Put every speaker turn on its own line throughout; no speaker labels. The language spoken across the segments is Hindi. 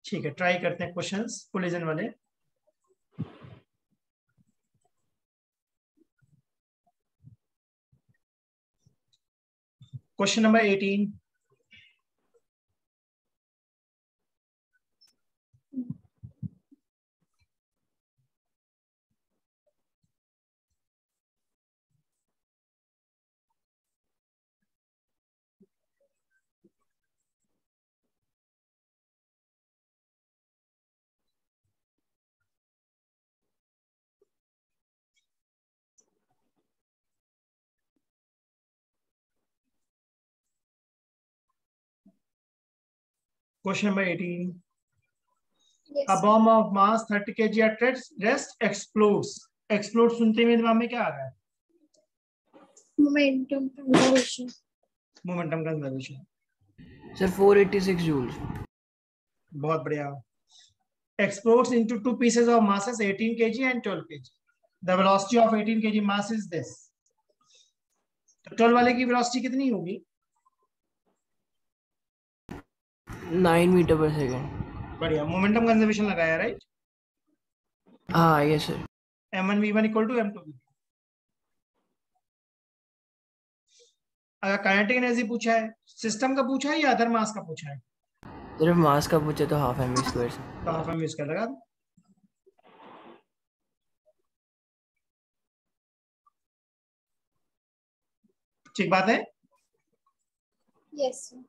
ठीक है, ट्राई करते हैं क्वेश्चंस कोलिजन वाले। Question number 18। Question number 18।
Yes.
A bomb of mass 30 kg at rest explodes. Explode सुनते ही मेरे दिमाग में क्या आ रहा है?
Momentum conservation.
Momentum conservation.
Sir 486 joule.
बहुत बढ़िया। Explodes into two pieces of masses 18 kg and 12 kg. The velocity of 18 kg mass is this. तो 12 वाले की वेलोसिटी कितनी होगी?
9 मीटर पर सेकेंड।
बढ़िया, मोमेंटम कंजर्वेशन लगाया, राइट?
हाँ yes sir.
m1 v1 equal to m2 v2। अगर काइनेटिक एनर्जी पूछा है, सिस्टम का पूछा है या अदर मास का पूछा है?
सिर्फ मास का पूछे तो हाफ एम स्क्वायर से।
तो हाफ एम इसका लगा दो। ठीक बात है।
Yes, sir.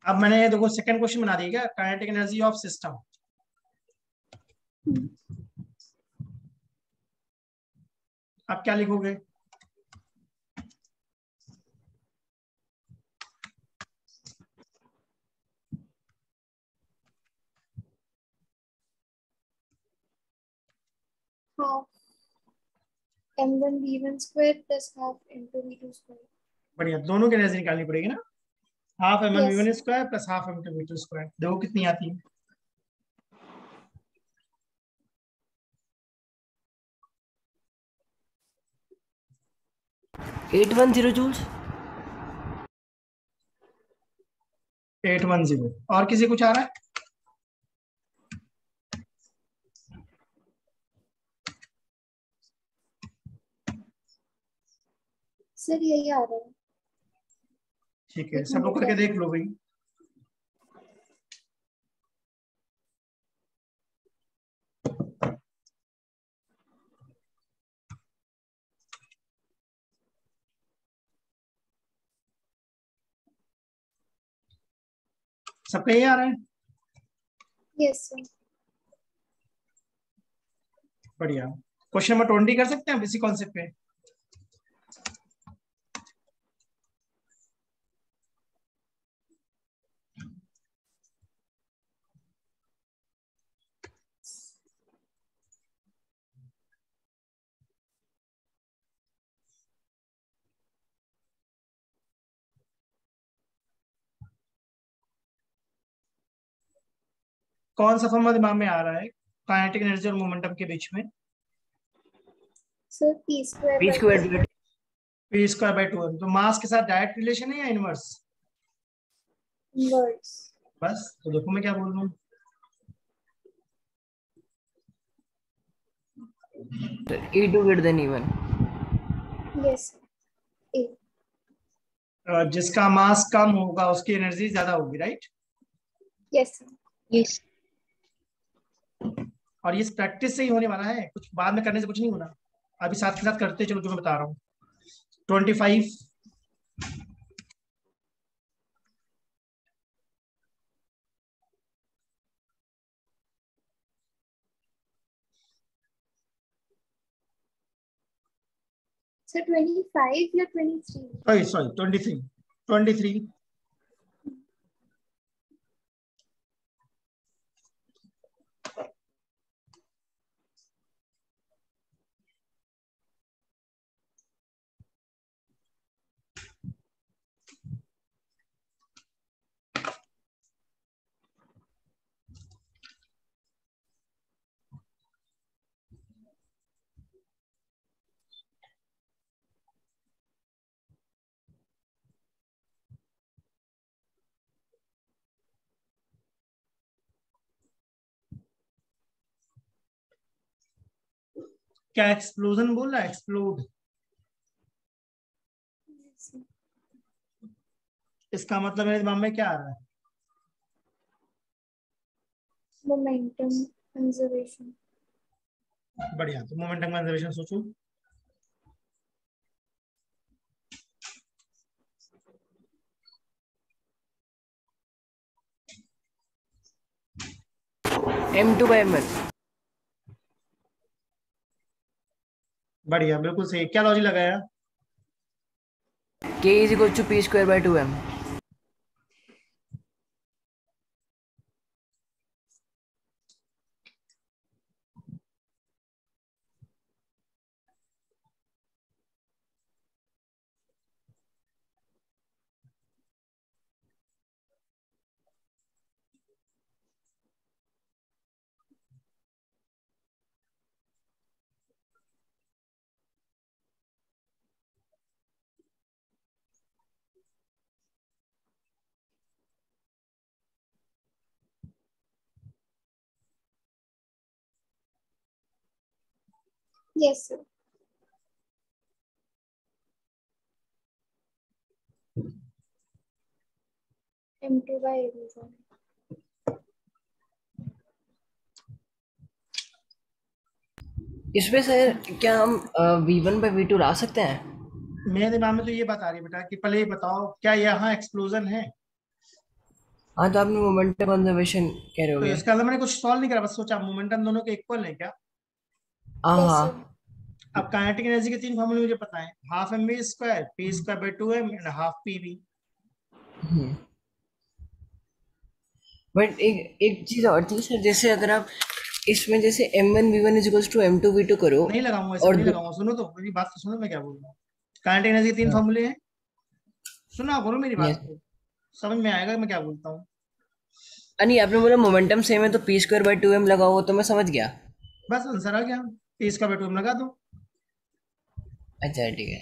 अब मैंने देखो सेकंड क्वेश्चन बना दिया क्या, काइनेटिक एनर्जी ऑफ सिस्टम। आप क्या लिखोगे?
Half m1 v1 square plus half m2 v2 square.
बढ़िया, दोनों की एनर्जी निकालनी पड़ेगी ना। Half M one
Yes.
V one square plus half M two V two square, देखो कितनी आती है।
Eight 110 joules.
810। और किसी कुछ आ रहा है?
सर यही आ रहा है।
ठीक है, सब लोग करके देख लो भाई। सबका ये आ रहा है?
Yes, sir.
बढ़िया। क्वेश्चन नंबर 20 कर सकते हैं इसी कॉन्सेप्ट पे। कौन सा फॉर्मूला दिमाग में आ रहा है काइनेटिक एनर्जी और मोमेंटम के बीच में?
Sir p square
P
by
square
2.
p square by 2। तो मास के साथ डायरेक्ट रिलेशन है या इनवर्स?
Inverse.
बस, तो देखो मैं क्या बोल रहा हूँ।
E two greater than even.
Yes, sir. A.
जिसका मास कम होगा उसकी एनर्जी ज्यादा होगी, राइट?
Yes, sir.
Yes.
और ये प्रैक्टिस से ही होने वाला है, कुछ बाद में करने से कुछ नहीं होना। अभी साथ के साथ करते चलो जो मैं बता रहा हूँ। 25।
Sir 25 या 23?
सॉरी 23। 23। क्या एक्सप्लोजन बोल रहा है? एक्सप्लोड, इसका मतलब मेरे दिमाग में क्या आ रहा है?
Momentum conservation.
बढ़िया, तो मोमेंटम कंजर्वेशन सोचो।
m2/m1।
बढ़िया, बिल्कुल सही। क्या लॉजिक लगाया?
k is equal to p²/2m।
Yes, sir. M2/m1।
इसमें सर क्या हम v1/v2 ला सकते हैं?
मेरे दिमाग में तो ये बात आ रही है बेटा कि पहले ये बताओ, क्या यहाँ एक्सप्लोजन है?
हाँ, तो आपने मोमेंटम कंजर्वेशन कह रहे
तो
होगे।
इसका मतलब मैंने कुछ सॉल्व नहीं करा, बस सोचा मोमेंटम दोनों के इक्वल है क्या?
हाँ
Yes,
हाँ।
sir.
अब काइनेटिक एनर्जी के तीन फॉर्मूले मुझे पता है, half M V square, p²/2m and half P V.
But एक एक चीज और थी सर, जैसे अगर आप इसमें जैसे m1v1 is equals to m2v2 करो
नहीं लगाऊंगा, इसमें
और
नहीं लगाऊंगा, सुनो तो मेरी बात तो सुनो, मैं क्या बोल रहा हूँ। काइनेटिक एनर्जी के तीन फॉर्मूले हैं, सुना करो मेरी बात
यस।
को, समझ में आएगा मैं क्या बोलता हूँ।
नहीं, आपने बोला मोमेंटम सेम है तो p²/2m लगाओ, तो मैं समझ गया।
बस आंसर आ गया, p²/2m लगा दो।
अच्छा ठीक है।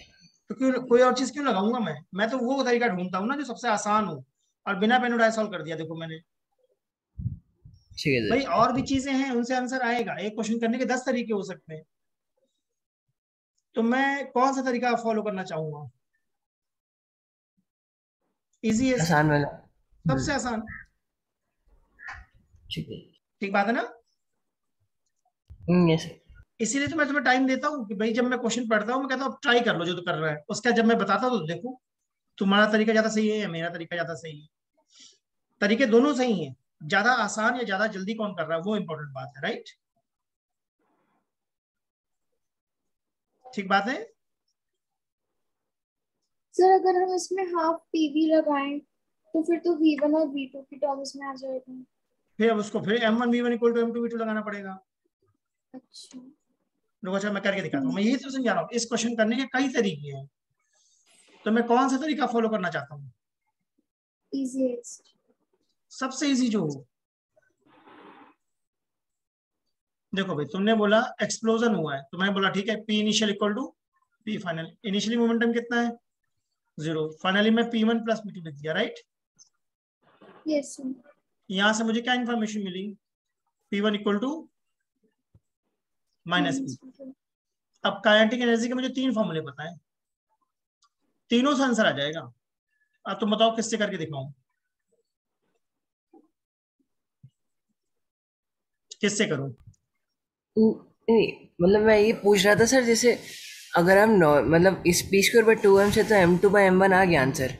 तो क्यों, कोई और चीज क्यों लगाऊंगा? मैं तो वो तरीका ढूंढता हूँ ना जो सबसे आसान हो, और बिना पेन उठाए सॉल्व कर दिया, देखो मैंने।
ठीक है
भाई
सर।
और भी चीजें हैं, उनसे आंसर आएगा, एक क्वेश्चन करने के 10 तरीके हो सकते हैं, तो मैं कौन सा तरीका फॉलो करना चाहूंगा? इजीएस्ट,
आसान वाला।
सबसे आसान।
ठीक है।
ठीक बात है ना?
Yes sir.
इसीलिए तो मैं तुम्हें टाइम देता हूँ कि भाई जब मैं क्वेश्चन पढ़ता हूँ मैं कहता हूँ ट्राई कर लो जो तो कर रहा है, उसका जब मैं बताता हूँ तो देखो तुम्हारा तरीका ज्यादा सही है या मेरा तरीका ज्यादा सही है। तरीके दोनों सही हैं, ज्यादा आसान या ज्यादा जल्दी कौन कर रहा है वो इंपॉर्टेंट बात है, राइट? ठीक बात है।
सर अगर हम इसमें हाफ पीवी लगाएं तो फिर तो V1 और V2 की टर्म्स में आ जाएगा।
फिर अब उसको फिर m1v1 = m2v2 लगाना पड़ेगा।
अच्छा।
रुको, अच्छा मैं करके दिखाता हूँ, मैं यही तो समझा रहा हूँ, इस क्वेश्चन करने के कई तरीके हैं, तो मैं कौन सा तरीका फॉलो करना चाहता हूँ?
इजीएस्ट।
सबसे इजी जो हो। देखो भाई, तुमने बोला एक्सप्लोजन हुआ है, तो मैंने बोला ठीक है, P initial equal to P final. Initially momentum कितना है? 0। फाइनली मैं p1 + p2 लिख दिया, राइट?
Yes sir.
यहां से मुझे क्या इंफॉर्मेशन मिली? p1 = -p।
-V2।
अब काइनेटिक एनर्जी के मुझे तीन फॉर्मूले पता है, तीनों से आंसर आ जाएगा। अब तुम बताओ किससे करके दिखाऊं, किससे करूं?
नहीं, मतलब मैं ये पूछ रहा था सर, जैसे अगर हम मतलब इस p²/2m से तो m2/m1 आ गया आंसर।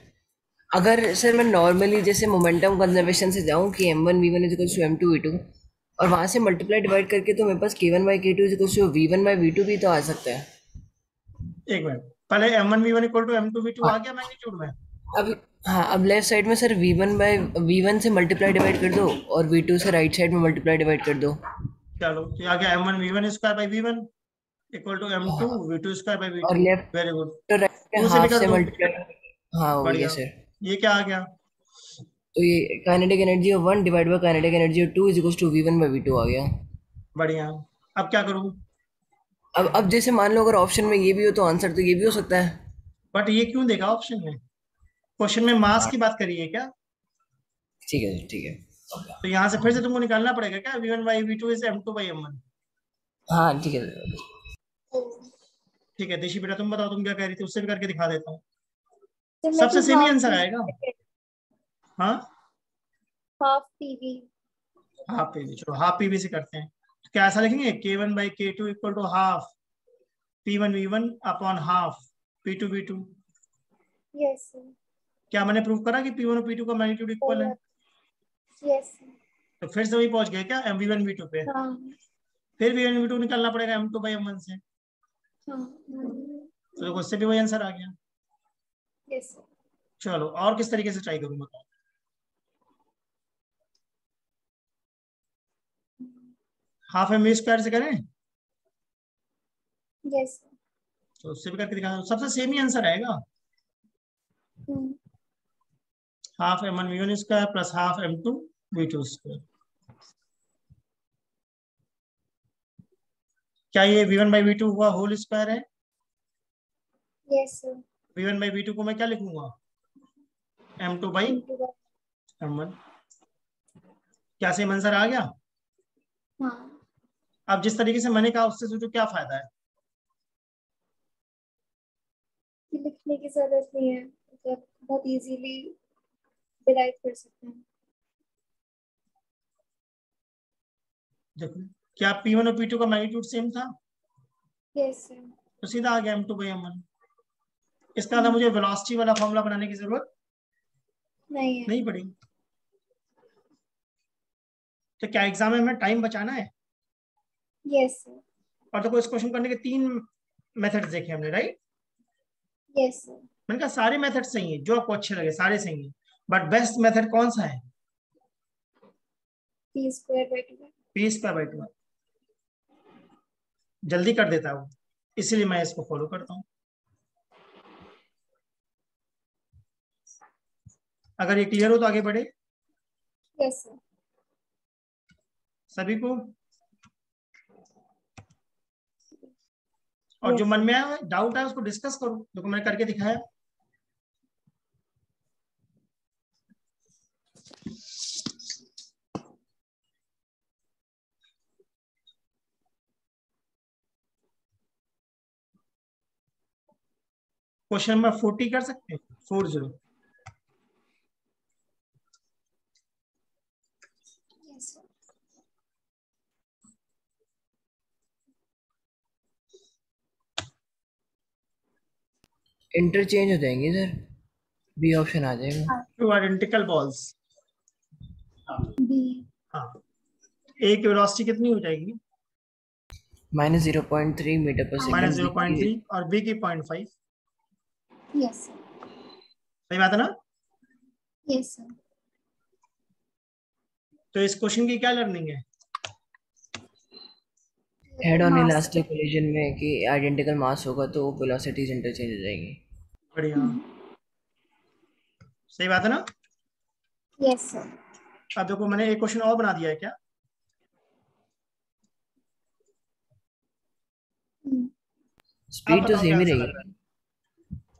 अगर सर मैं नॉर्मली जैसे मोमेंटम कंजर्वेशन से जाऊं कि m1v1 is equals to m2v2 और वहां से मल्टीप्लाई डिवाइड करके, तो मेरे पास k1/k2 is equals to v1/v2 भी तो आ सकता है।
एक मिनट, पहले m1v1 = m2v2 आ
हाँ।
गया मैग्नीट्यूड में।
अब हाँ, अब लेफ्ट साइड में सर v1 से मल्टीप्लाई डिवाइड कर दो और v2 से राइट साइड में मल्टीप्लाई डिवाइड कर दो।
चलो, तो आ गया m1v1² / v1 = m2v2² /
और
v2।
Left
very good.
तो राइट में
2 से भी
हाफ
कर
से
दो।
मल्टीप्लाई। हाँ, हो गया
बढ़िया,
सर।
ये क्या आ गया?
तो ये kinetic energy of 1 divide by kinetic energy of 2 is equals to v1/v2 आ गया।
बढ़िया। अब क्या करूं?
अब जैसे मान लो अगर ऑप्शन में ये भी हो तो आंसर तो ये भी हो सकता है।
बट ये क्यों देगा ऑप्शन में? क्वेश्चन में मास
हाँ
की बात करिए क्या?
ठीक है ठीक है।
तो यहाँ से फिर से तुमको निकालना पड़ेगा क्या, v1/v2 = m2/m1?
हाँ ठीक है।
ठीक है देशी बेटा, तुम बताओ तुम क्या कह रही थी, उससे भी करके दिखा देता हूँ।
तो मैं
सबसे
तो
सेम ही
हाफ
आंसर आएगा। हाँ
हाफ पीवी।
हाफ पीवी, चलो हाफ पीवी से करते हैं। तो क्या ऐसा लिखेंगे, K1/K2 equal to half P1V1 upon half P2V2।
Yes
क्या मैंने प्रूव करा कि P1 और P2 का मैग्नीट्यूड इक्वल है?
सर। यस
तो फिर से वही पहुंच गए क्या, V1V2 पे?
हाँ
फिर V1V2 निकालना पड़ेगा M2/M1 से,
हाँ।
तो देखो उससे भी वही आंसर आ गया।
Yes sir.
चलो और किस तरीके से ट्राई करूँ बताओ। हाफ M² से करें
यस
तो उससे भी करके दिखा दो, सबसे सेम ही आंसर आएगा।
Sir.
Half M1V1² plus half M2V2²। क्या ये V1/V2 हुआ होल स्क्वायर है?
Yes sir.
V1/V2 को मैं क्या लिखूंगा, M2/M1।
इनटू का।
क्या सेम आंसर आ गया?
हाँ
अब जिस तरीके से मैंने कहा उससे सोचो क्या फायदा है।
कि लिखने की जरूरत नहीं है, मतलब बहुत इजीली डिराइव कर सकते हैं।
देखो क्या P1 और P2 का मैग्नीट्यूड सेम था,
यस सर।
तो सीधा आ गया M2/M1। इसका था मुझे वेलोसिटी वाला फॉर्मूला बनाने की जरूरत
नहीं है।
नहीं पड़ी। तो क्या एग्जाम में हमें टाइम बचाना है?
Yes sir.
और देखो इस क्वेश्चन करने के 3 मेथड्स देखे हमने, राइट?
Yes sir.
मैंने कहा सारे मेथड सही है, जो आपको अच्छे लगे सारे सही है, बट बेस्ट मेथड कौन सा है?
P²/2।
P²/2 जल्दी कर देता है वो, इसीलिए मैं इसको फॉलो करता हूँ। अगर ये क्लियर हो तो आगे बढ़े
यस सर।
सभी को। और जो
यस
मन
सर।
में आया डाउट है उसको डिस्कस करो, देखो मैंने करके दिखाया। क्वेश्चन नंबर 40 कर सकते हैं, 40।
Yes sir.
इंटरचेंज हो जाएंगे सर, बी ऑप्शन आ जाएगा।
Two identical balls.
बी।
हाँ, ए की वेलोसिटी कितनी हो जाएगी?
-0.3 मीटर पर
माइनस
सेकंड
जीरो पॉइंट
जिसकी
थ्री और बी की 0.5।
Yes sir.
सही बात है ना?
Yes sir.
तो इस क्वेश्चन की क्या लर्निंग है?
Head on
mass.
Elastic collision में कि आइडेंटिकल मास होगा तो वेलोसिटीज इंटरचेंज हो जाएंगी।
बढ़िया, सही बात है ना?
Yes sir.
अब देखो मैंने एक क्वेश्चन और बना दिया है, क्या आप
स्पीड तो
बताओ क्या
सेम ही
आंसर लग रहा
रहेगी।
है?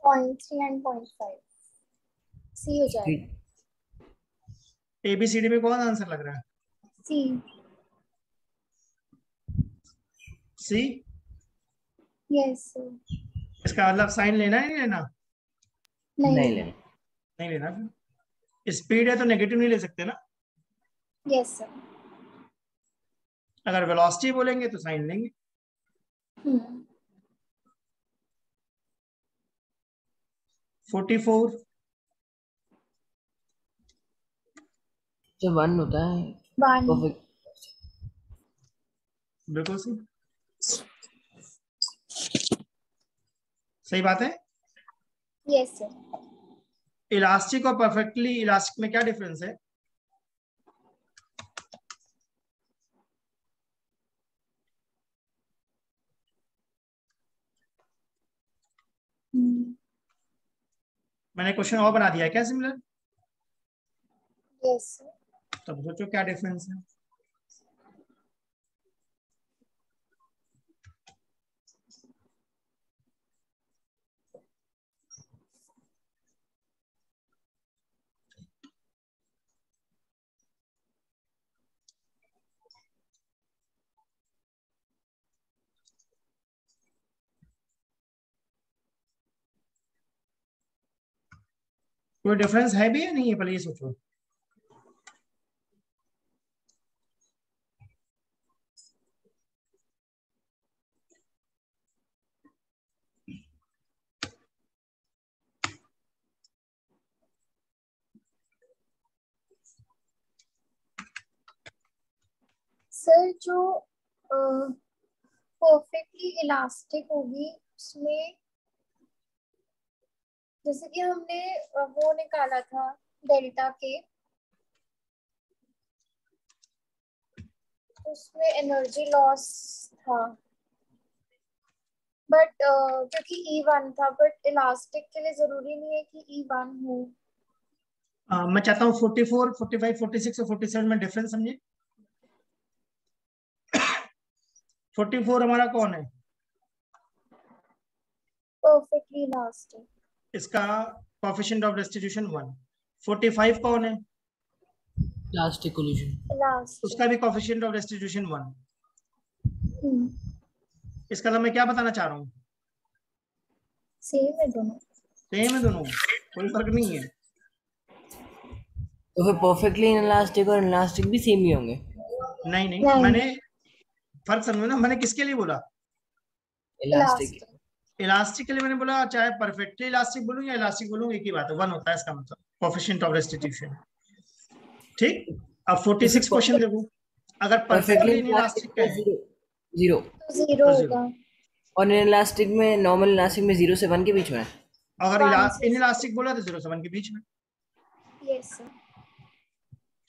0.3 एंड 0.5 सी हो जाएगा।
स्पीड
ABCD में कौन आंसर लग रहा है?
सी।
सी।
Yes sir.
इसका मतलब साइन लेना है नहीं लेना?
नहीं
नहीं
लेना।
लेना।
नहीं लेना। स्पीड है तो नेगेटिव नहीं ले सकते ना।
Yes sir.
अगर वेलोसिटी बोलेंगे तो साइन लेंगे। 44।
तो 1 होता है
1।
परफेक्ट।
बिल्कुल सही, सही बात है।
Yes sir.
इलास्टिक और परफेक्टली इलास्टिक में क्या डिफरेंस है? मैंने क्वेश्चन और बना दिया है क्या सिमिलर?
Yes sir.
तब सोचो क्या डिफरेंस है। कोई डिफरेंस है भी या नहीं है, पहले ये सोचो।
सर जो परफेक्टली इलास्टिक होगी उसमें, जैसे कि हमने वो निकाला था डेल्टा के, उसमें एनर्जी लॉस था, बट क्योंकि E1 था, बट इलास्टिक के लिए जरूरी नहीं है कि E1 हो।
मैं चाहता हूँ 44, 45, 46 और 47 में डिफरेंस समझे। 44 हमारा कौन है?
परफेक्टली इलास्टिक,
इसका कोएफिशिएंट ऑफ रेस्टिट्यूशन 1। 45 कौन है?
Last equation.
इलास्टिक।
उसका भी कोएफिशिएंट ऑफ रेस्टिट्यूशन 1। इसका मतलब मैं क्या बताना चाह रहा हूँ?
सेम है दोनों।
सेम है दोनों, कोई फर्क नहीं है।
तो फिर परफेक्टली इनलास्टिक और इनलास्टिक भी सेम ही होंगे?
नहीं नहीं,
नहीं,
मैंने फर्क समझो ना, मैंने किसके लिए बोला?
इलास्टिक।
इलास्टिक।
इलास्टिक के लिए मैंने बोला, चाहे परफेक्टली इलास्टिक बोलूं या इलास्टिक बोलूं एक ही बात है, 1 होता है इसका मतलब कोएफिशिएंट ऑफ रेस्टिट्यूशन। ठीक, अब
तो फिर
46 क्वेश्चन देखो, अगर
परफेक्टली
परफेक्टली
इनलास्टिक
इनइलास्टिक का
में
है
जीरो जीरो,
तो जीरो
तो 0।
होगा।
और इनलास्टिक में, नॉर्मल इलास्टिक में 0 से 1 के बीच में है।
अगर
1 से
इनइलास्टिक बोला तो 0 से 1 के बीच में।
Yes sir.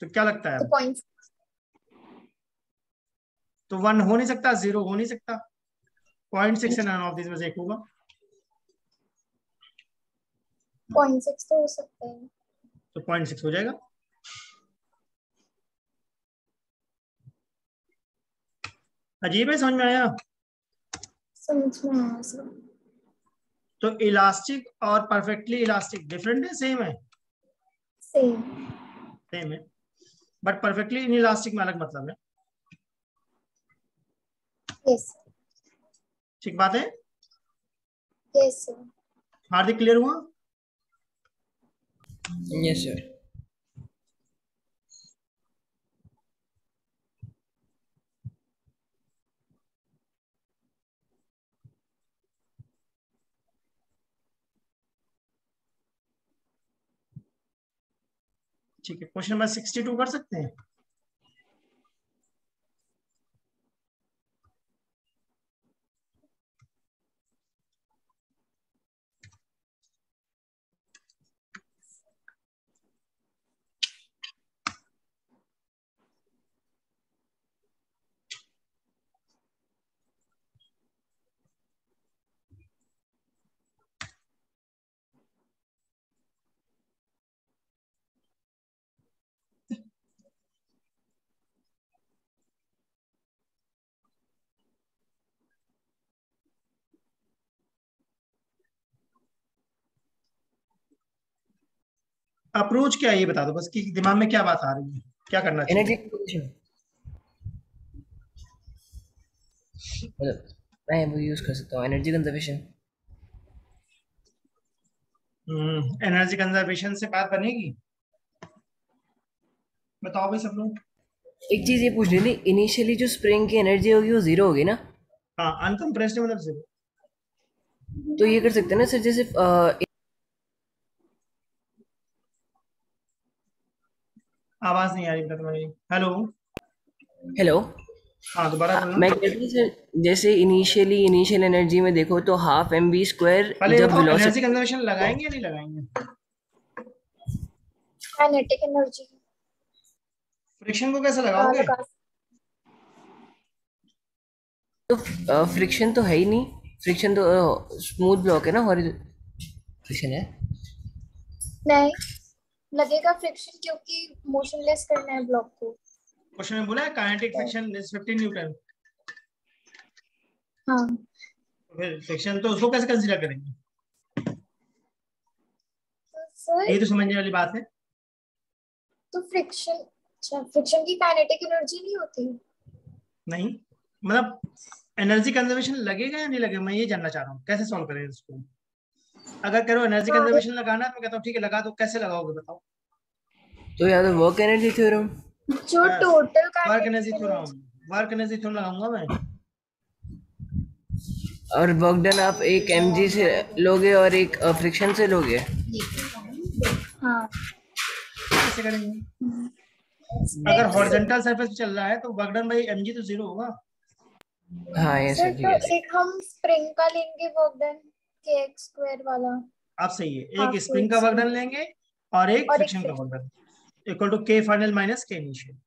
तो क्या लगता है
तो
अब?
पॉइंट
तो 1 हो नहीं सकता, 0 हो नहीं सकता, 0.6 नन ऑफ दिस में से एक होगा।
0.6 तो हो सकता है।
तो 0.6 हो जाएगा। अजीब है, समझ में आया?
समझ में आया सर।
तो इलास्टिक और परफेक्टली इलास्टिक डिफरेंट है, सेम है?
सेम।
सेम है, बट परफेक्टली इन इलास्टिक में अलग मतलब है।
यस
ठीक बात है।
Yes sir.
हार्दिक क्लियर हुआ?
Yes sir.
ठीक है, क्वेश्चन नंबर 62 कर सकते हैं। अप्रोच क्या है ये बता दो बस, कि दिमाग में क्या बात आ रही है, क्या करना चाहिए।
एनर्जी कंजर्वेशन, मतलब मैं वो यूज कर सकता हूँ, एनर्जी कंजर्वेशन।
एनर्जी कंजर्वेशन से बात बनेगी? बताओ भाई सब लोग।
एक चीज ये पूछ रही थी, इनिशियली जो स्प्रिंग की एनर्जी होगी वो 0 होगी ना?
हाँ, अनकम्प्रेस्ड मतलब 0।
तो ये कर सकते हैं ना सर, जैसे
आवाज नहीं आ रही बेटा तुम्हारी। हेलो।
हेलो।
हाँ, दोबारा बोलना।
मैं कहती हूँ सर, जैसे इनिशियल एनर्जी में देखो तो हाफ mv²
पहले ये
जब
बताओ, एनर्जी
वेलोसिटी।
कंजर्वेशन लगाएंगे या नहीं लगाएंगे?
काइनेटिक एनर्जी
फ्रिक्शन को कैसे लगाओगे?
लगा।
तो फ्रिक्शन तो है ही नहीं, फ्रिक्शन तो स्मूथ ब्लॉक है ना, फ्रिक्शन है।
नहीं लगेगा फ्रिक्शन, क्योंकि मोशनलेस करना है ब्लॉक को।
क्वेश्चन में बोला है काइनेटिक फ्रिक्शन इज 15 न्यूटन।
हाँ
फिर फ्रिक्शन तो उसको कैसे कंसीडर करेंगे?
तो सर,
यही तो समझने वाली बात है।
तो फ्रिक्शन, अच्छा फ्रिक्शन की काइनेटिक एनर्जी नहीं होती?
नहीं, मतलब एनर्जी कंजर्वेशन लगेगा या नहीं लगेगा, मैं ये जानना चाह रहा हूँ, कैसे सॉल्व करें इसको। अगर करो एनर्जी
हाँ,
कंजर्वेशन लगाना है तो मैं कहता हूँ ठीक है लगा दो, कैसे लगाओगे बताओ?
तो या तो वर्क एनर्जी थ्योरम।
जो total
work
kinetic
energy theorem,
energy.
Work energy theorem लगाऊंगा मैं।
और वर्क डन आप एक mg से लोगे और एक फ्रिक्शन से लोगे।
हाँ।
कैसे करेंगे? अगर
स्प्रिंग से।
हॉरिजॉन्टल सरफेस पे चल रहा है तो वर्क डन बाई एमजी तो जीरो होगा।
हाँ ये
सर
सब ठीक
तो
है।
एक हम स्प्रिंग का लेंगे वर्क डन के एक्स स्क्वायर वाला।
आप सही है, एक
हाफ के
स्प्रिंग का
एक्स
वर्क डन
स्क्वायर
लेंगे और एक
और एक
फ्रिक्शन का
friction.
Work done equal to K final minus K initial.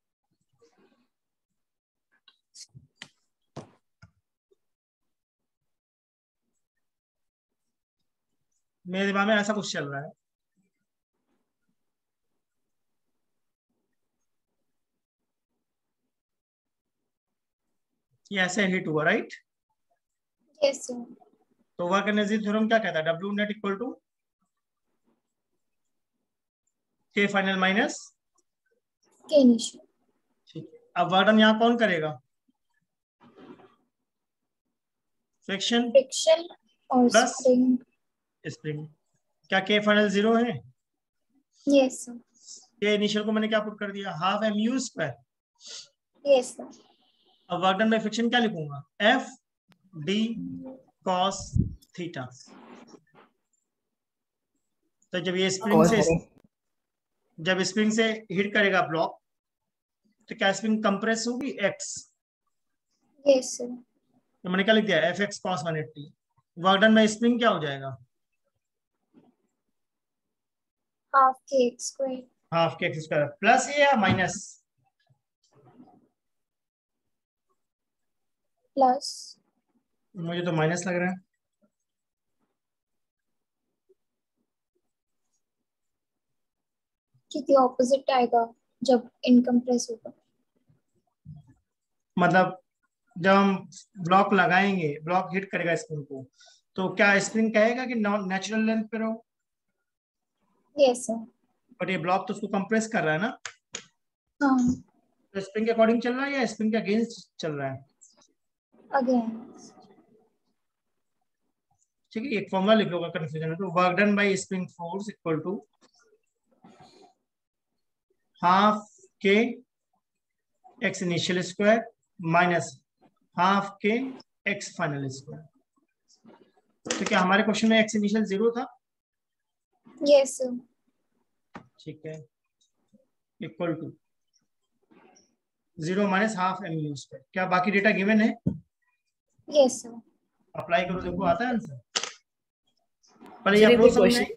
मेरे दिमाग में ऐसा कुछ चल रहा है। ये ऐसे हिट हुआ राइट।
Yes sir.
तो वर्क एनर्जी थ्योरम क्या कहता है? W net equal to K final minus.
K initial.
ठीक है, अब वर्क डन यहाँ कौन करेगा? फ्रिक्शन
फ्रिक्शन और
प्लस
स्प्रिंग।
स्प्रिंग। क्या के फाइनल जीरो है?
Yes sir.
के इनिशियल को मैंने क्या पुट कर दिया? Half M you square.
Yes sir.
अब वर्क डन बाई फ्रिक्शन क्या लिखूंगा? F D cos theta. तो जब ये स्प्रिंग
कॉस
से,
है।
जब स्प्रिंग से हिट करेगा ब्लॉक तो क्या स्प्रिंग कंप्रेस होगी? एक्स।
Yes sir.
तो मैंने क्या लिख दिया? F x cos 180। Work done by spring क्या हो जाएगा?
Half k x square
half k x square plus ये या माइनस?
प्लस।
मुझे तो माइनस लग रहा है।
क्योंकि ऑपोजिट आएगा जब इनकम्प्रेस होगा।
मतलब जब हम ब्लॉक लगाएंगे, ब्लॉक हिट करेगा स्प्रिंग को, तो क्या स्प्रिंग कहेगा कि नेचुरल लेंथ पे रहो?
Yes sir.
बट ये ब्लॉक तो उसको कंप्रेस कर रहा है ना।
हाँ।
तो स्प्रिंग के अकॉर्डिंग चल रहा है या स्प्रिंग के अगेंस्ट चल रहा है?
अगेन।
ठीक है, एक फॉर्मूला लिख लो अगर कंफ्यूजन है तो। Work done by spring force equal to half k x initial square minus half k x final square. तो क्या हमारे क्वेश्चन में एक्स इनिशियल जीरो था?
Yes sir.
ठीक है, equal to zero minus half M you square. क्या बाकी डेटा गिवन है?
Yes sir.
अप्लाई करो, देखो आता है आंसर। पहले ये
सर एक बार
अप्रोच समझ में आई।
क्वेश्चन,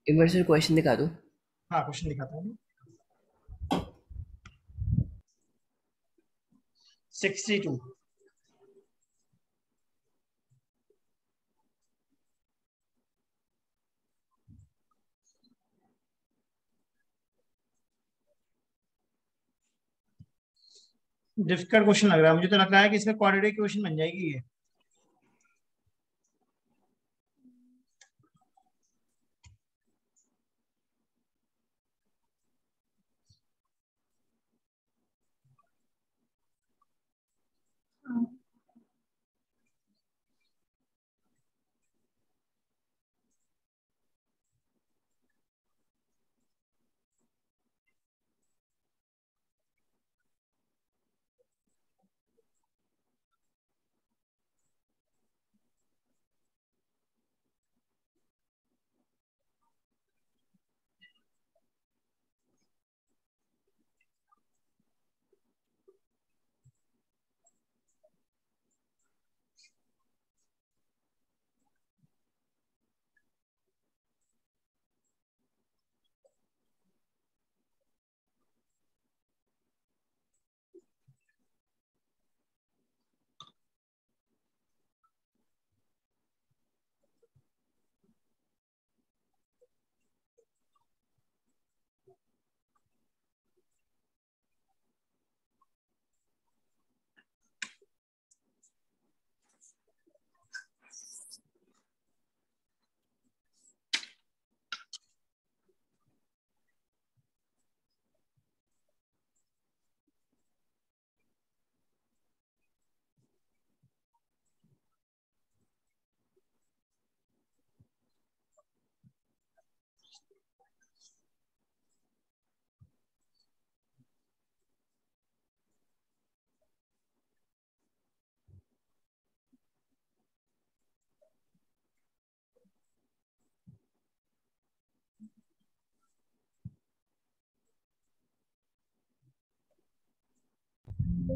एक बार सर क्वेश्चन दिखा दो।
हाँ क्वेश्चन दिखाता हूँ। 62। डिफिकल्ट क्वेश्चन लग रहा है मुझे, तो लग रहा है कि इसमें क्वाड्रेटिक क्वेश्चन बन जाएगी ये।
हाँ।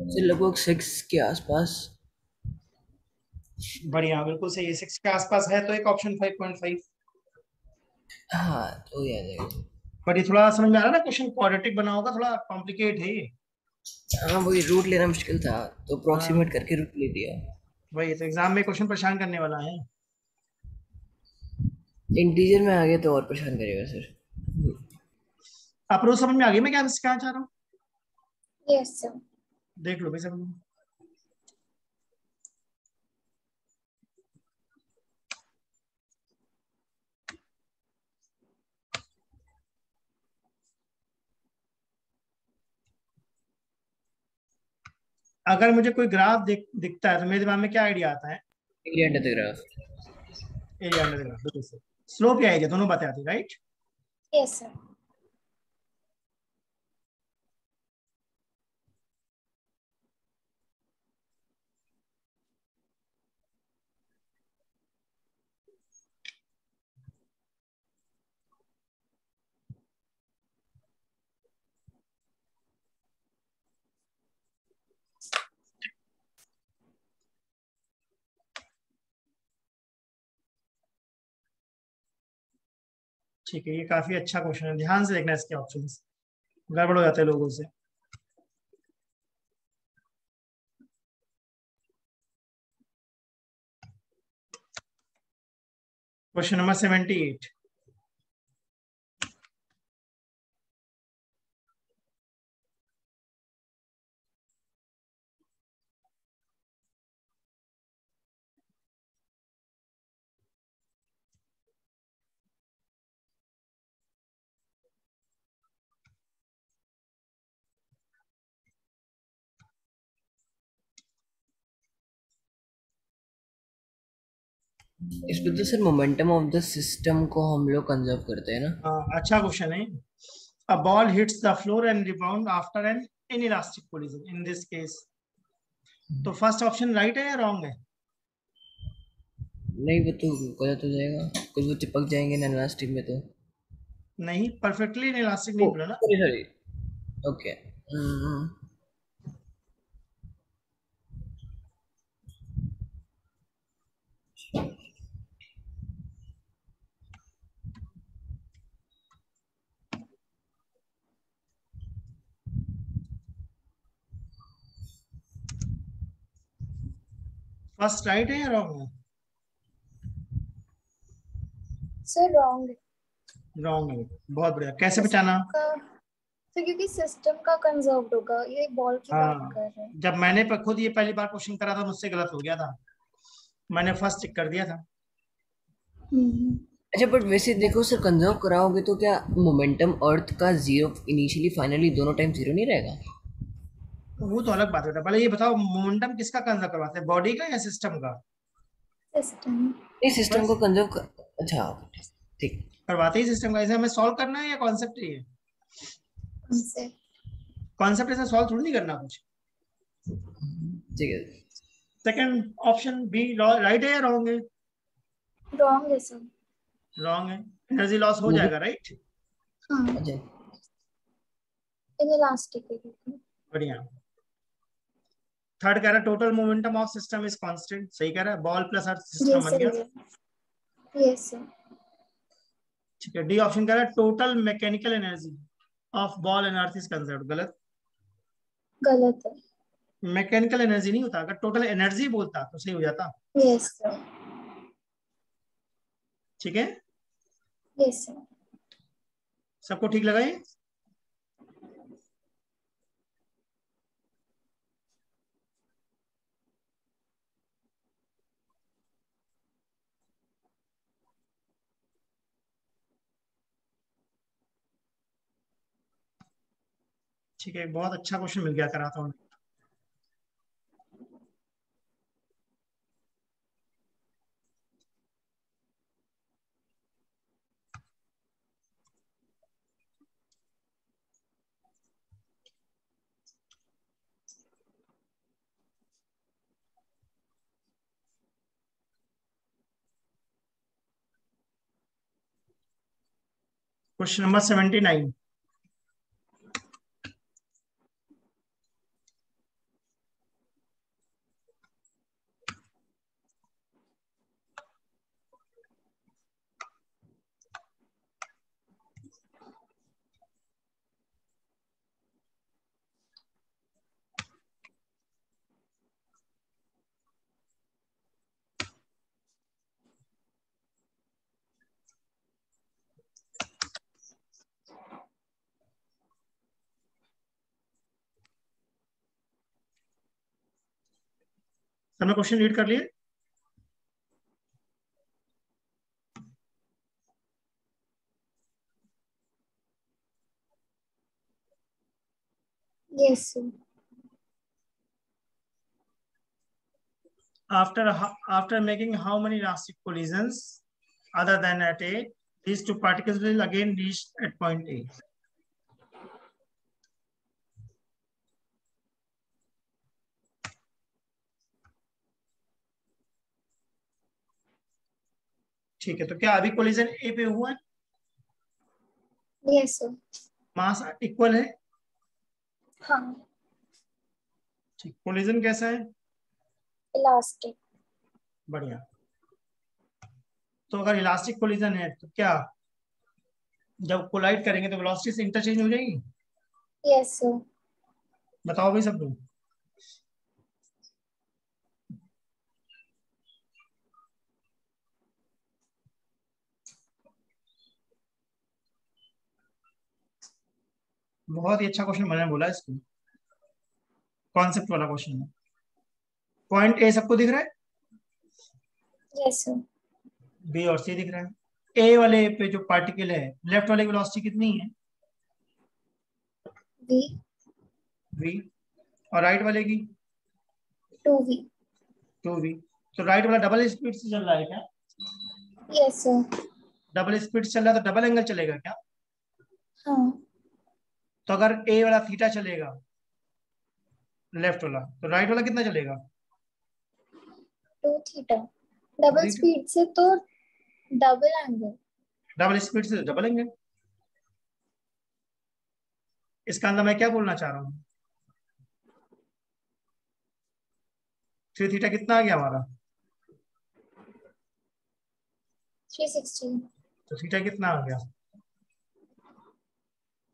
सर लगभग 6 के आसपास।
बढ़िया, बिल्कुल सही है, 6 के आसपास है तो एक ऑप्शन 5.5।
हाँ तो ये आ जाएगा।
बट ये थोड़ा समझ में आ रहा है ना, क्वेश्चन क्वाड्रेटिक बना होगा, थोड़ा कॉम्प्लिकेट है ये।
हाँ वही रूट लेना मुश्किल था तो
हाँ
अप्रोक्सीमेट करके रूट ले दिया।
वही तो, एग्जाम में क्वेश्चन परेशान करने वाला है।
इंटीजर में आ गया तो और परेशान करेगा सर।
अप्रोच समझ में आ गई मैं क्या कहना चाह रहा हूँ?
Yes sir.
देख लो भाई सब। अगर मुझे कोई ग्राफ दिखता है तो मेरे दिमाग में क्या आइडिया आता है?
Area under the graph.
Area under the graph, बिल्कुल सही। स्लोप या एरिया दोनों बताते हैं, राइट?
Yes sir.
ठीक है, ये काफी अच्छा क्वेश्चन है, ध्यान से देखना इसके ऑप्शंस, गड़बड़ हो जाते हैं लोगों से। Question number 78।
इसमें तो sir momentum of the system को हम लोग कंजर्व करते हैं ना।
हाँ, अच्छा क्वेश्चन है। A ball hits the floor and rebound after an inelastic collision in this case. तो फर्स्ट ऑप्शन राइट है या रॉन्ग है?
नहीं वो तो गलत हो जाएगा कुछ वो चिपक जाएंगे ना इलास्टिक में तो।
नहीं, परफेक्टली इनइलास्टिक
ओ
नहीं बोला ना।
Sorry sorry. Okay.
First right है या रॉन्ग है?
सर रॉन्ग है।
रॉन्ग है, बहुत बढ़िया। कैसे पहचाना?
सिस्टम का, तो क्योंकि सिस्टम का कंजर्व्ड होगा, ये बॉल की बात
हाँ,
कर रहे हैं।
जब मैंने खुद ये पहली बार क्वेश्चन करा था मुझसे गलत हो गया था, मैंने फर्स्ट टिक कर दिया था।
हम्म।
अच्छा बट वैसे देखो सर कंजर्व कराओगे तो क्या मोमेंटम अर्थ का जीरो इनिशियली फाइनली दोनों टाइम जीरो नहीं रहेगा।
तो वो तो अलग बात है, पहले ये बताओ मोमेंटम किसका कंजर्व करवाते हैं, बॉडी का या सिस्टम का?
सिस्टम।
नहीं सिस्टम को
बस,
कंजर्व कर। अच्छा ठीक।
करवाते ही सिस्टम का। इसे हमें सॉल्व करना है या कॉन्सेप्ट ही है?
हमसे।
कॉन्सेप्ट ऐसे सॉल्व थोड़ी नहीं करना कुछ।
ठीक है।
सेकंड ऑप्शन बी राइट है या रॉन्ग है?
रॉन्ग है सर।
रॉन्ग है, एनर्जी लॉस हो
मूवी।
जाएगा, राइट?
हाँ,
अच्छा।
इनइलास्टिक है क्योंकि।
बढ़िया। थर्ड कह रहा है total momentum of system is constant, सही कह रहा है, बॉल प्लस अर्थ
ये
सिस्टम बन गया।
सही है। Yes sir.
ठीक है, डी ऑप्शन कह रहा है total mechanical energy of ball and earth is conserved, गलत।
गलत है।
मैकेनिकल एनर्जी नहीं होता, अगर टोटल एनर्जी बोलता तो सही हो जाता।
Yes sir.
ठीक है,
यस सर।
सबको ठीक लगा ये? ठीक है, बहुत अच्छा क्वेश्चन मिल गया, कराता हूँ। Question number 79। सबने क्वेश्चन रीड कर लिए?
Yes, sir.
After making how many elastic collisions other than at A, these two particles will again reach at point A. ठीक है, तो क्या अभी कोलिजन ए पे हुआ है?
Yes, sir.
मास इक्वल है?
हाँ.
ठीक, कोलिजन कैसा है?
Elastic.
बढ़िया। तो अगर इलास्टिक कोलिजन है तो क्या जब कोलाइड करेंगे तो वेलोसिटी से इंटरचेंज हो जाएगी?
Yes, sir.
बताओ भाई सब लोग। बहुत ही अच्छा क्वेश्चन मैंने बोला इसको, कॉन्सेप्ट वाला क्वेश्चन है। पॉइंट ए सबको दिख रहा है?
Yes, sir.
बी और सी दिख रहा है। ए वाले पे जो पार्टिकल है लेफ्ट वाले की वेलोसिटी कितनी है?
V.
वी। और राइट वाले की?
2V.
2v। तो राइट वाला डबल स्पीड से चल रहा है क्या?
Yes, sir.
डबल स्पीड से चल रहा है तो डबल एंगल चलेगा क्या?
हाँ.
तो अगर ए वाला थीटा चलेगा लेफ्ट वाला, तो राइट वाला कितना चलेगा?
2 theta. डबल स्पीड से तो डबल एंगल.
डबल स्पीड से डबल एंगल। इसका अंदर मैं क्या बोलना चाह रहा हूँ? 3 थीटा कितना आ गया हमारा?
360.
तो थीटा कितना आ गया?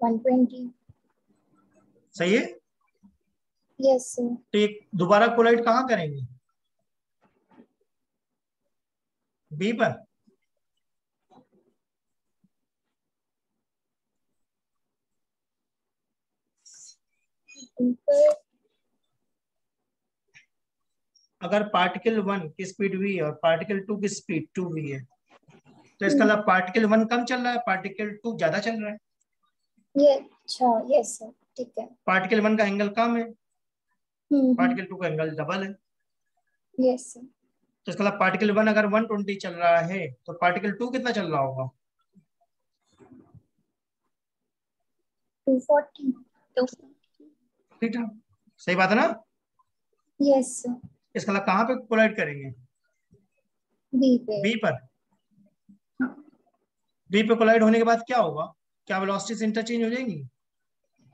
120.
सही है।
Yes, sir.
तो ये दोबारा कोलाइड कहाँ करेंगे? बी पर?
ऊपर.
अगर पार्टिकल 1 की स्पीड v और पार्टिकल 2 की स्पीड 2v है, तो इसका मतलब पार्टिकल 1 कम चल रहा है, पार्टिकल 2 ज्यादा चल रहा है।
ये अच्छा. Yes, sir. ठीक है.
पार्टिकल 1 का एंगल कम है,
हम्म.
पार्टिकल 2 का एंगल डबल है।
Yes, sir.
तो इसका मतलब पार्टिकल 1 अगर 120 चल रहा है तो पार्टिकल 2 कितना चल रहा होगा?
240.
ठीक है, सही बात है ना?
Yes, sir.
इसका मतलब कहाँ पे कोलाइड करेंगे?
B पे.
बी पर।
हाँ.
बी पे कोलाइड होने के बाद क्या होगा? क्या वेलोसिटी से इंटरचेंज हो जाएंगी?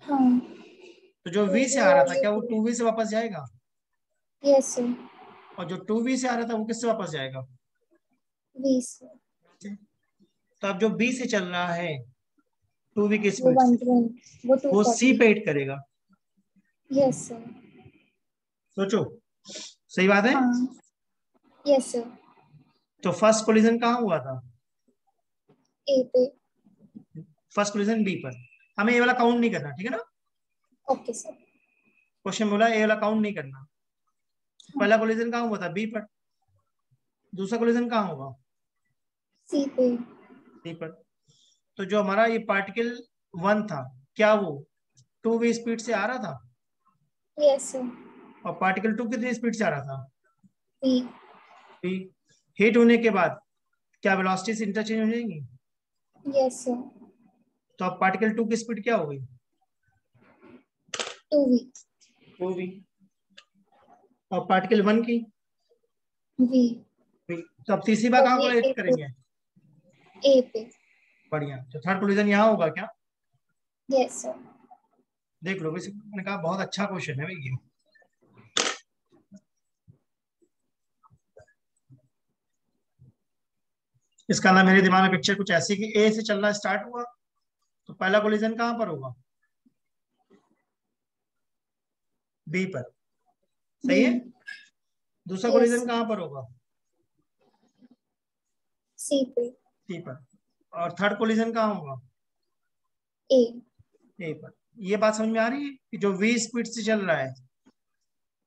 हाँ.
तो जो
तो
v से
V
आ रहा
और
था
ये
क्या वो
two.
2v से वापस जाएगा?
Yes, sir.
और जो 2v से आ रहा था वो किससे वापस जाएगा?
V से.
तो अब जो b से चल रहा है 2v की
वो
स्पीड से,
120. वो
वो c
240.
पे हिट करेगा।
Yes, sir.
सोचो, सही बात है।
हाँ. Yes, sir.
तो फर्स्ट कोलिजन कहाँ हुआ था?
A पे.
फर्स्ट कोलिजन बी पर। हमें ए वाला काउंट नहीं करना, ठीक है ना?
Okay, sir.
क्वेश्चन बोला ए वाला काउंट नहीं करना।
हाँ.
पहला कोलिजन कहाँ हुआ था? बी पर। दूसरा कोलिजन कहाँ होगा?
C पे.
सी पर। तो जो हमारा ये पार्टिकल 1 था, क्या वो 2v स्पीड से आ रहा था?
Yes, sir.
और पार्टिकल 2 कितनी स्पीड से आ रहा था?
V.
v। हिट होने के बाद क्या वेलोसिटी से इंटरचेंज हो जाएंगी?
Yes, sir.
तो अब पार्टिकल 2 की स्पीड क्या हो गई?
2V.
2v। और पार्टिकल 1 की?
V.
v। तो अब तीसरी बार
तो
कहाँ
ये
कोलाइड
A पे.
करेंगे?
A पे.
बढ़िया, तो थर्ड कोलिजन यहाँ होगा क्या?
Yes, sir.
देख लो, वैसे मैंने कहा बहुत अच्छा क्वेश्चन है भाई ये। इसका ना मेरे दिमाग में पिक्चर कुछ ऐसी कि ए से चलना स्टार्ट हुआ तो पहला कोलिजन कहाँ पर होगा? बी पर। सही है।
B.
दूसरा
Yes,
कोलिजन
sir.
कहाँ पर होगा?
C पे.
सी पर। और थर्ड कोलिजन कहाँ होगा?
A.
ए पर। ये बात समझ में आ रही है कि जो v स्पीड से चल रहा है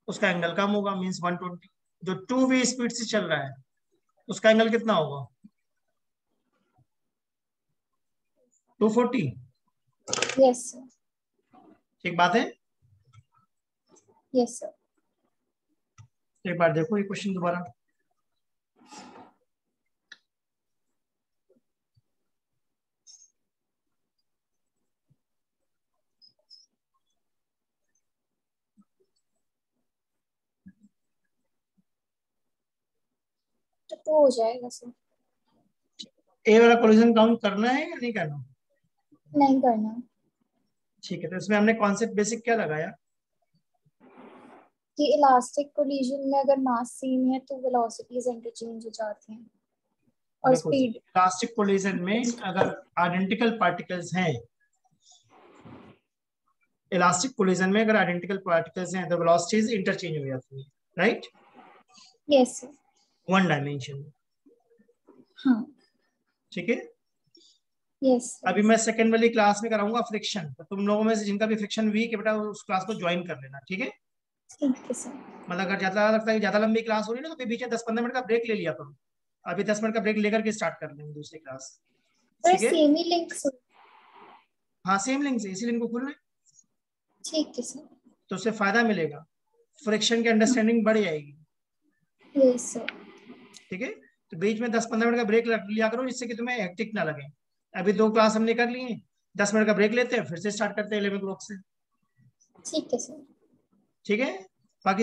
उसका एंगल कम होगा, मीन्स 120। जो 2v स्पीड से चल रहा है उसका एंगल कितना होगा? 240।
Yes sir.
ठीक बात है।
Yes sir.
एक बार देखो ये क्वेश्चन दोबारा।
तो 2 हो जाएगा सर।
ए वाला कोलिजन काउंट करना है या नहीं करना?
नहीं करना।
ठीक है, तो इसमें हमने कॉन्सेप्ट बेसिक क्या लगाया?
कि इलास्टिक कोलिजन में अगर मास सेम है तो वेलोसिटीज इंटरचेंज हो जाती हैं और
देखो
स्पीड।
इलास्टिक कोलिजन में अगर आइडेंटिकल पार्टिकल्स हैं, इलास्टिक कोलिजन में अगर आइडेंटिकल पार्टिकल्स हैं तो वेलोसिटीज इंटरचेंज हो जाती है, right?
Yes sir.
One dimension में।
हाँ।
ठीक है।
यस।
अभी मैं सेकंड वाली क्लास में कराऊंगा फ्रिक्शन, तो तुम लोगों में से जिनका भी फ्रिक्शन वीक है बेटा उस क्लास को ज्वाइन कर लेना, ठीक है?
ठीक है सर।
मतलब अगर ज्यादा लगता है ज्यादा लंबी क्लास हो रही है ना तो फिर बीच में 10-15 मिनट का ब्रेक ले लिया करो। अभी 10 मिनट का ब्रेक लेकर के स्टार्ट कर लेंगे दूसरी क्लास।
सर
ठीक है।
सेम ही लिंक सर।
हाँ सेम लिंक से, इसी लिंक को खोलना है
ठीक है सर।
तो उससे फायदा मिलेगा, फ्रिक्शन की अंडरस्टैंडिंग बढ़ जाएगी।
Yes sir.
ठीक है। तो बीच में 10-15 मिनट का ब्रेक लिया करो जिससे कि तुम्हें हेक्टिक ना लगे। अभी 2 क्लास हमने कर ली है, 10 मिनट का ब्रेक लेते हैं फिर से स्टार्ट करते हैं 11 o'clock से।
ठीक है सर।
ठीक है।